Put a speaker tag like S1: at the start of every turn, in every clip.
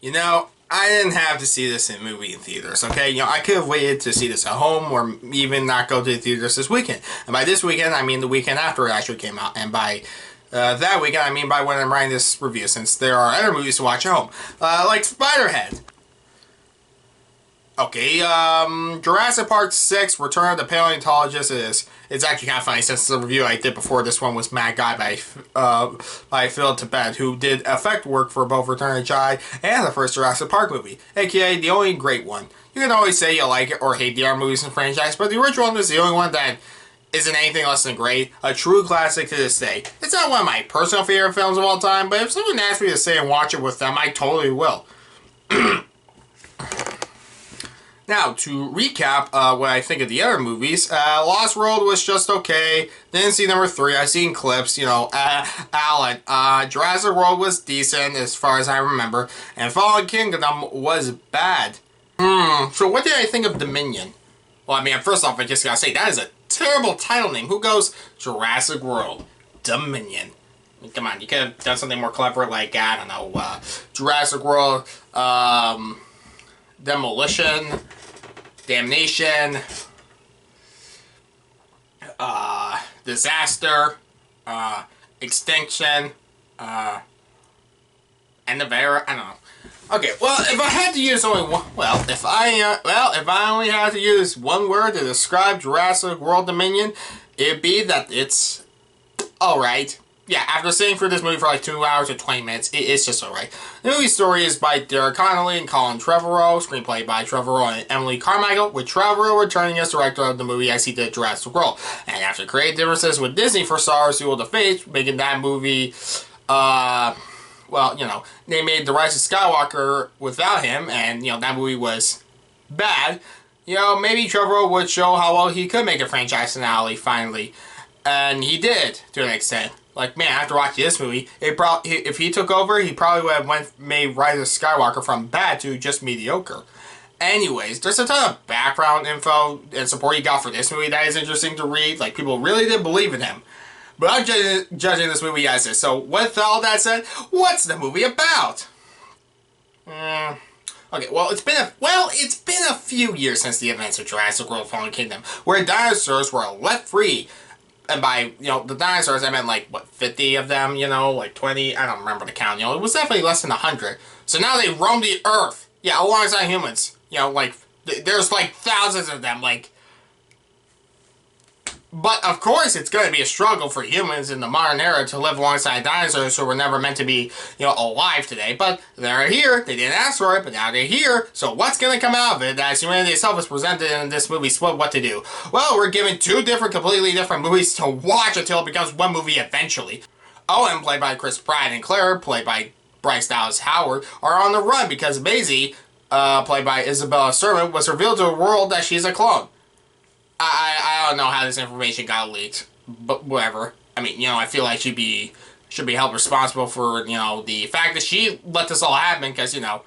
S1: You know, I didn't have to see this in movie in theaters, okay? You know, I could have waited to see this at home or even not go to the theaters this weekend. And by this weekend, I mean the weekend after it actually came out. And by that weekend, I mean by when I'm writing this review, since there are other movies to watch at home. Like Spiderhead. Okay, Jurassic Park 6, Return of the Paleontologist it's actually kind of funny since the review I did before this one was Mad Guy by Phil Tippett, who did effect work for both Return of the Jedi and the first Jurassic Park movie, aka the only great one. You can always say you like it or hate the other movies in the franchise, but the original one is the only one that isn't anything less than great, a true classic to this day. It's not one of my personal favorite films of all time, but if someone asked me to stay and watch it with them, I totally will. Now, to recap what I think of the other movies, Lost World was just okay. Didn't see number 3. I've seen clips, you know, Alan. Jurassic World was decent as far as I remember. And Fallen Kingdom was bad. So what did I think of Dominion? Well, I mean, first off, I just gotta say, that is a terrible title name. Who goes Jurassic World? Dominion. I mean, come on, you could have done something more clever like, I don't know, Jurassic World, Demolition, Damnation, Disaster, Extinction, End of Era. I don't know. Okay, well, if I had to use only one, if I only had to use one word to describe Jurassic World Dominion, it'd be that it's alright. Yeah, after sitting through this movie for like 2 hours or 20 minutes, it's just alright. The movie story is by Derek Connolly and Colin Trevorrow, screenplay by Trevorrow and Emily Carmichael, with Trevorrow returning as director of the movie as he did Jurassic World. And after creative differences with Disney for Star Wars: Duel of the Fates, making that movie, well, you know, they made The Rise of Skywalker without him, and, you know, that movie was bad. You know, maybe Trevorrow would show how well he could make a franchise finale, finally. And he did, to an extent. Like, man, after watching this movie, if he took over, he probably would have made Rise of Skywalker from bad to just mediocre. Anyways, there's a ton of background info and support he got for this movie that is interesting to read. Like, people really did believe in him. But I'm judging this movie as is. So, with all that said, what's the movie about? Okay, well, it's been a few years since the events of Jurassic World: Fallen Kingdom, where dinosaurs were left free. And by, you know, the dinosaurs, I meant, like, what, 50 of them, you know, like 20? I don't remember the count, you know. It was definitely less than 100. So now they roam the Earth. Yeah, alongside humans. You know, like, there's, like, thousands of them, like. But, of course, it's going to be a struggle for humans in the modern era to live alongside dinosaurs who were never meant to be, you know, alive today. But they're here. They didn't ask for it, but now they're here. So what's going to come out of it as humanity itself is presented in this movie Split What to Do? Well, we're given two completely different movies to watch until it becomes one movie eventually. Owen, played by Chris Pratt, and Claire, played by Bryce Dallas Howard, are on the run because Maisie, played by Isabella Sermon, was revealed to the world that she's a clone. I don't know how this information got leaked, but whatever. I mean, you know, I feel like should be held responsible for, you know, the fact that she let this all happen because, you know,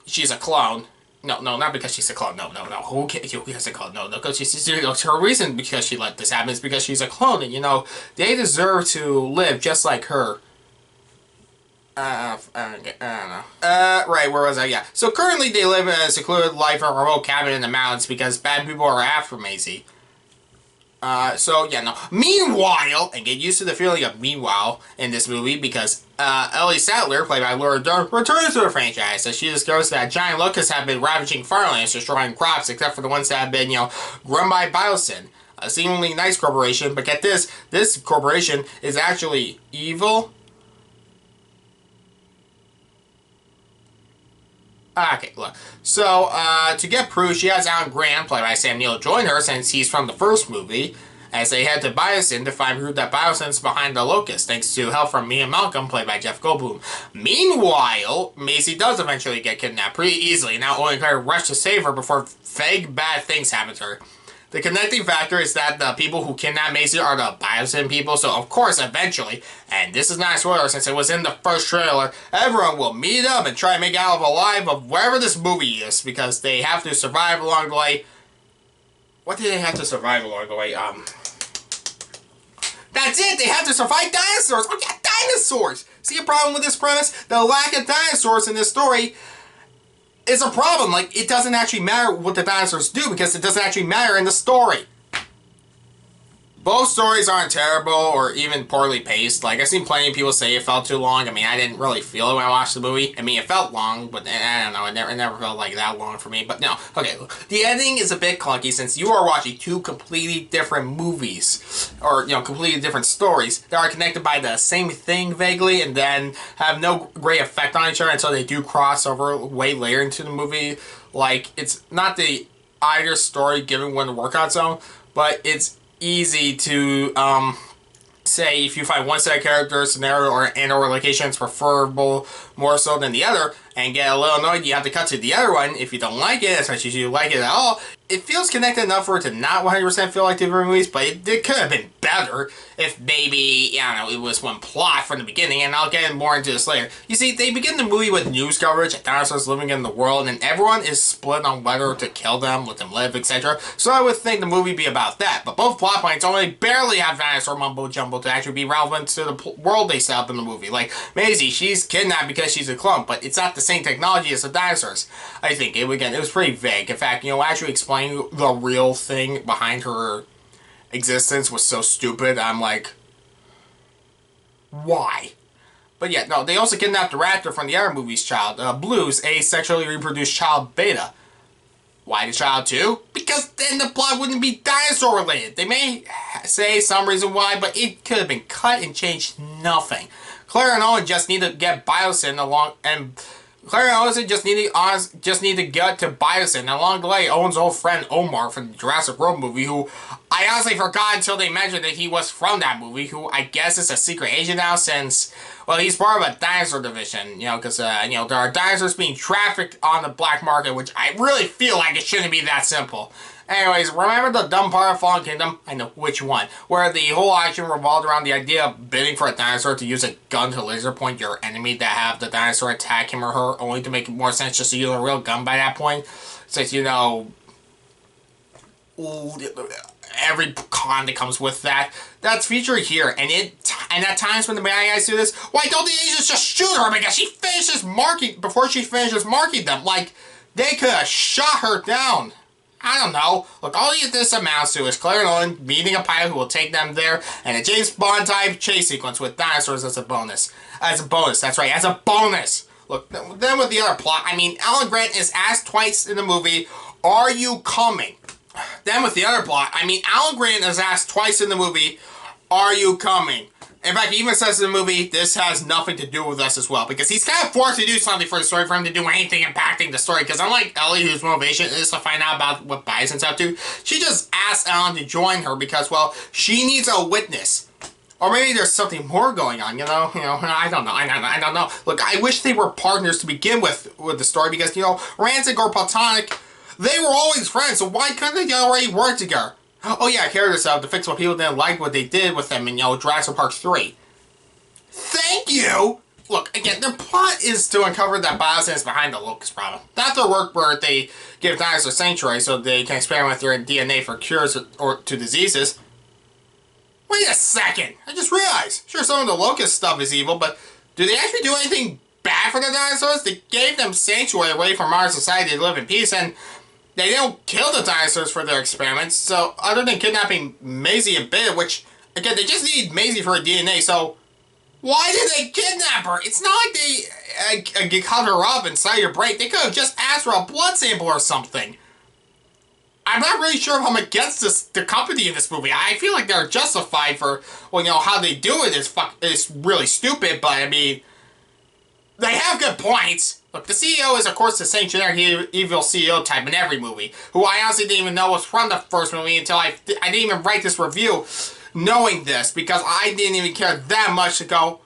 S1: she's a clone. No, not because she's a clone. No. Who has a clone? No, because she's, you know, her reason because she let this happen is because she's a clone, and, you know, they deserve to live just like her. I don't know. Right, where was I? Yeah. So currently they live in a secluded life in a remote cabin in the mountains because bad people are after Maisie. So, yeah, no. Meanwhile, and get used to the feeling of meanwhile in this movie because, Ellie Sattler, played by Laura Dern, returns to the franchise as she discovers that giant locusts have been ravaging farmlands, destroying crops, except for the ones that have been, you know, grown by Biosyn. A seemingly nice corporation, but get this corporation is actually evil. Okay, look. So, to get proof, she has Alan Grant, played by Sam Neill, join her since he's from the first movie, as they head to Biosyn to find proof that Biosyn's behind the locust, thanks to help from Mia Malcolm, played by Jeff Goldblum. Meanwhile, Maisie does eventually get kidnapped pretty easily. Now Owen and Claire rush to save her before vague bad things happen to her. The connecting factor is that the people who kidnap Maisie are the Biosyn people, so of course, eventually, and this is not a spoiler since it was in the first trailer, everyone will meet up and try and make out alive of wherever this movie is, because they have to survive along the way. What do they have to survive along the way? That's it! They have to survive dinosaurs! Oh yeah, dinosaurs! See a problem with this premise? The lack of dinosaurs in this story is a problem. Like, it doesn't actually matter what the dinosaurs do because it doesn't actually matter in the story. Both stories aren't terrible or even poorly paced. Like, I've seen plenty of people say it felt too long. I mean, I didn't really feel it when I watched the movie. I mean, it felt long, but I don't know. It never felt like that long for me. But no. Okay, the ending is a bit clunky since you are watching two completely different movies. Or, you know, completely different stories that are connected by the same thing vaguely and then have no great effect on each other until they do cross over way later into the movie. Like, it's not the either story given when the workout zone, but it's easy to say if you find one set of characters, scenario, or locations preferable more so than the other, and get a little annoyed, you have to cut to the other one if you don't like it, especially if you like it at all. It feels connected enough for it to not 100% feel like different movies, but it could have been better if maybe, I don't know, it was one plot from the beginning, and I'll get more into this later. You see, they begin the movie with news coverage of dinosaurs living in the world, and everyone is split on whether to kill them, let them live, etc. So I would think the movie would be about that, but both plot points only barely have dinosaur mumbo-jumbo to actually be relevant to the world they set up in the movie. Like, Maisie, she's kidnapped because she's a clone, but it's not the same technology as the dinosaurs. I think, it was pretty vague. In fact, you know, actually explaining the real thing behind her existence was so stupid. I'm like, why? But yeah, no, they also kidnapped the raptor from the other movie's child, Blue's, a sexually reproduced child, Beta. Why the child too? Because then the plot wouldn't be dinosaur related. They may say some reason why, but it could have been cut and changed nothing. Claire and Owen just need to get Biosyn along, and Claire and Owen just need to get to Biosyn. And along the way, Owen's old friend Omar from the Jurassic World movie, who I honestly forgot until they mentioned that he was from that movie, who I guess is a secret agent now since, well, he's part of a dinosaur division, you know, because, you know, there are dinosaurs being trafficked on the black market, which I really feel like it shouldn't be that simple. Anyways, remember the dumb part of Fallen Kingdom? I know which one. Where the whole action revolved around the idea of bidding for a dinosaur to use a gun to laser point your enemy to have the dinosaur attack him or her, only to make more sense just to use a real gun by that point. Since, you know, every con that comes with that. That's featured here, and at times when the bad guys do this, why don't the agents just shoot her because she finishes marking, before she finishes marking them? Like, they could have shot her down. I don't know. Look, all this amounts to is Claire and Owen meeting a pilot who will take them there, and a James Bond type chase sequence with dinosaurs as a bonus. As a bonus, that's right, as a bonus! Look, then with the other plot, I mean, Alan Grant is asked twice in the movie, "Are you coming?" Then with the other plot, I mean, Alan Grant is asked twice in the movie, "Are you coming?" In fact, he even says in the movie, this has nothing to do with us as well. Because he's kind of forced to do something for the story for him to do anything impacting the story. Because unlike Ellie, whose motivation is to find out about what Bison's up to, she just asks Alan to join her because, well, she needs a witness. Or maybe there's something more going on, you know, I don't know. Look, I wish they were partners to begin with the story because, you know, romantic or platonic, they were always friends, so why couldn't they already work together? Oh yeah, characters to fix what people didn't like what they did with them in, you know, Jurassic Park 3. Thank you! Look, again, their plot is to uncover that Biosyn is behind the locust problem. Not their work where they give dinosaurs a sanctuary so they can experiment with their DNA for cures or to diseases. Wait a second! I just realized. Sure, some of the locust stuff is evil, but do they actually do anything bad for the dinosaurs? They gave them sanctuary away from our society to live in peace, and they don't kill the dinosaurs for their experiments, so other than kidnapping Maisie and Beta, which, again, they just need Maisie for her DNA, so why did they kidnap her? It's not like they cut her up inside your brain. They could have just asked for a blood sample or something. I'm not really sure if I'm against the company in this movie. I feel like they're justified for, well, you know, how they do it is really stupid, but, I mean, they have good points. Look, the CEO is, of course, the same generic evil CEO type in every movie, who I honestly didn't even know was from the first movie until I didn't even write this review knowing this, because I didn't even care that much to go,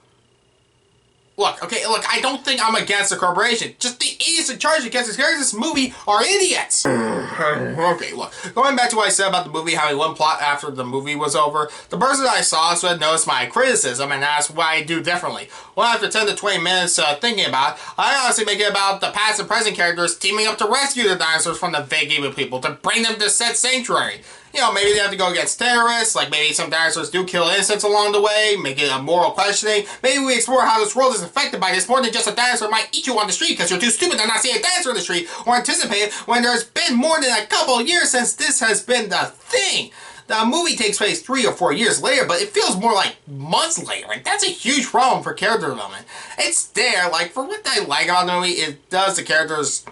S1: look, I don't think I'm against the corporation. Just the idiots in charge against this character in this movie are idiots. Okay, look, going back to what I said about the movie having one plot after the movie was over, the person that I saw this with noticed my criticism and asked what I do differently. Well, after 10 to 20 minutes thinking about it, I honestly make it about the past and present characters teaming up to rescue the dinosaurs from the vague evil people to bring them to said sanctuary. You know, maybe they have to go against terrorists, like maybe some dinosaurs do kill innocents along the way, make it a moral questioning. Maybe we explore how this world is affected by this more than just a dinosaur might eat you on the street because you're too stupid to not see a dinosaur in the street, or anticipate it when there's been more than a couple of years since this has been the thing. The movie takes place 3 or 4 years later, but it feels more like months later, and that's a huge problem for character development. It's there, like, for what I like about the movie, it does the characters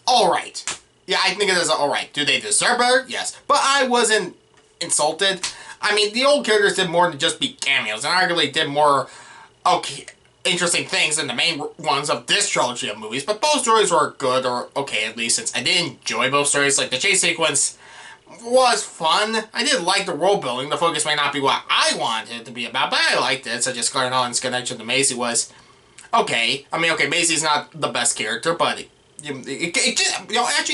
S1: alright. Yeah, I think it is alright. Do they deserve better? Yes. But I wasn't insulted. I mean, the old characters did more than just be cameos, and arguably did more, okay, interesting things than the main ones of this trilogy of movies, but both stories were good, or okay at least, since I did enjoy both stories. Like, the chase sequence was fun. I did like the world building. The focus may not be what I wanted it to be about, but I liked it, such as Claire Nolan's connection to Maisie was okay. I mean, okay, Maisie's not the best character, but actually,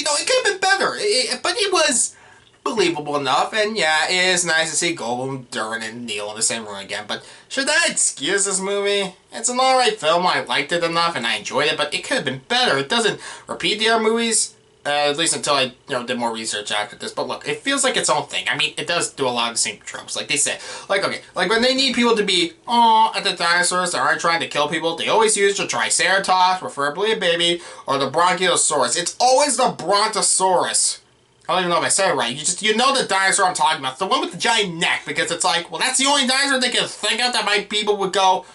S1: no, it could have been better. But it was believable enough, and yeah, it is nice to see Goldblum, Dern, and Neill in the same room again, but should that excuse this movie? It's an alright film, I liked it enough, and I enjoyed it, but it could have been better. It doesn't repeat the other movies, at least until I, did more research after this, but look, it feels like its own thing. I mean, it does do a lot of the same tropes, like they said. Like, okay, like when they need people to be, at the dinosaurs that aren't trying to kill people, they always use the Triceratops, preferably a baby, or the Bronchiosaurus. It's always the Brontosaurus. I don't even know if I said it right. You know the dinosaur I'm talking about. The one with the giant neck, because it's like, well, that's the only dinosaur they can think of that people would go,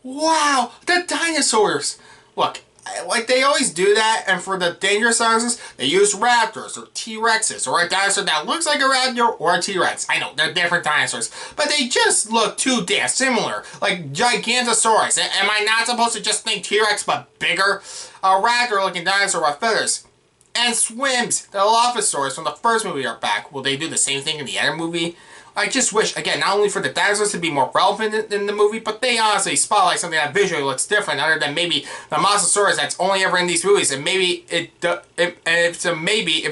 S1: wow, the dinosaurs. Look, like they always do that, and for the dangerous dinosaurs, they use raptors or T-Rexes, or a dinosaur that looks like a raptor or a T-Rex. I know, they're different dinosaurs, but they just look too damn similar. Like Gigantosaurus. Am I not supposed to just think T-Rex but bigger? A raptor-looking dinosaur with feathers. And swims. The Dilophosaurus from the first movie are back. Will they do the same thing in the other movie? I just wish, again, not only for the dinosaurs to be more relevant in the movie, but they honestly spotlight something that visually looks different, other than maybe the Mosasaurus that's only ever in these movies, and maybe if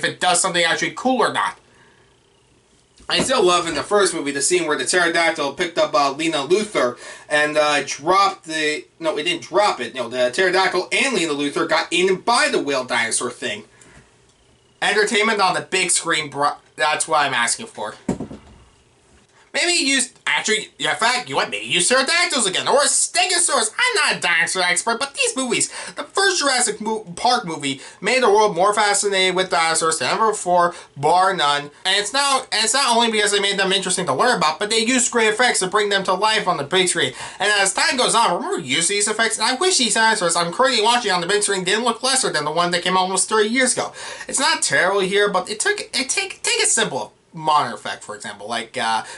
S1: it does something actually cool or not. I still love in the first movie the scene where the pterodactyl picked up Lena Luthor and dropped the... No, it didn't drop it. No, the pterodactyl and Lena Luthor got eaten by the whale dinosaur thing. Entertainment on the big screen, that's what I'm asking for. Maybe use, actually, in fact, maybe use pterodactyls again, or a stegosaurus. I'm not a dinosaur expert, but these movies, the first Jurassic Park movie made the world more fascinated with dinosaurs than ever before, bar none. And it's not only because they made them interesting to learn about, but they used great effects to bring them to life on the big screen. And as time goes on, remember use these effects, and I wish these dinosaurs I'm currently watching on the big screen didn't look lesser than the one that came almost 30 years ago. It's not terrible here, but take a simple modern effect, for example, like,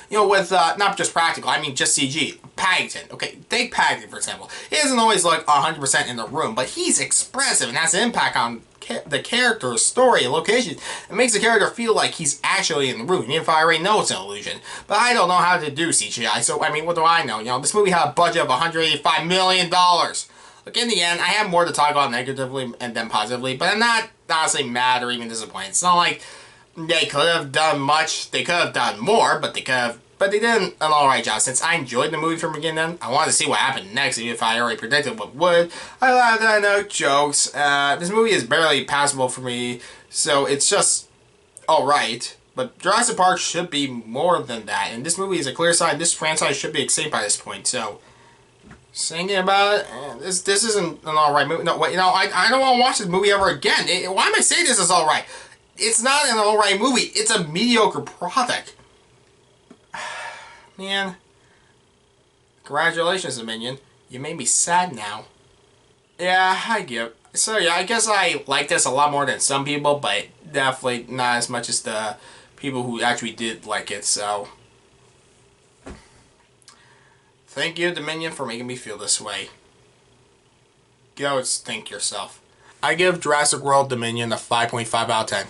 S1: with, not just practical, I mean just CG. Paddington, okay, take Paddington, for example. He doesn't always look 100% in the room, but he's expressive and has an impact on the character's story and location. It makes the character feel like he's actually in the room, even if I already know it's an illusion. But I don't know how to do CGI, so, I mean, what do I know? This movie had a budget of $185 million. Look, in the end, I have more to talk about negatively and then positively, but I'm not honestly mad or even disappointed. It's not like they could have done much, they could have done more, but they did an alright job. Since I enjoyed the movie from beginning to end, I wanted to see what happened next, even if I already predicted what would. I laughed, I know, jokes. This movie is barely passable for me, so it's just alright. But Jurassic Park should be more than that, and this movie is a clear sign this franchise should be extinct by this point, so thinking about it, this isn't an alright movie. No, wait, I don't want to watch this movie ever again. Why am I saying this is alright? It's not an alright movie. It's a mediocre product. Man. Congratulations, Dominion. You made me sad now. Yeah, I give. So yeah, I guess I like this a lot more than some people, but definitely not as much as the people who actually did like it, so thank you, Dominion, for making me feel this way. Go think yourself. I give Jurassic World Dominion a 5.5 out of 10.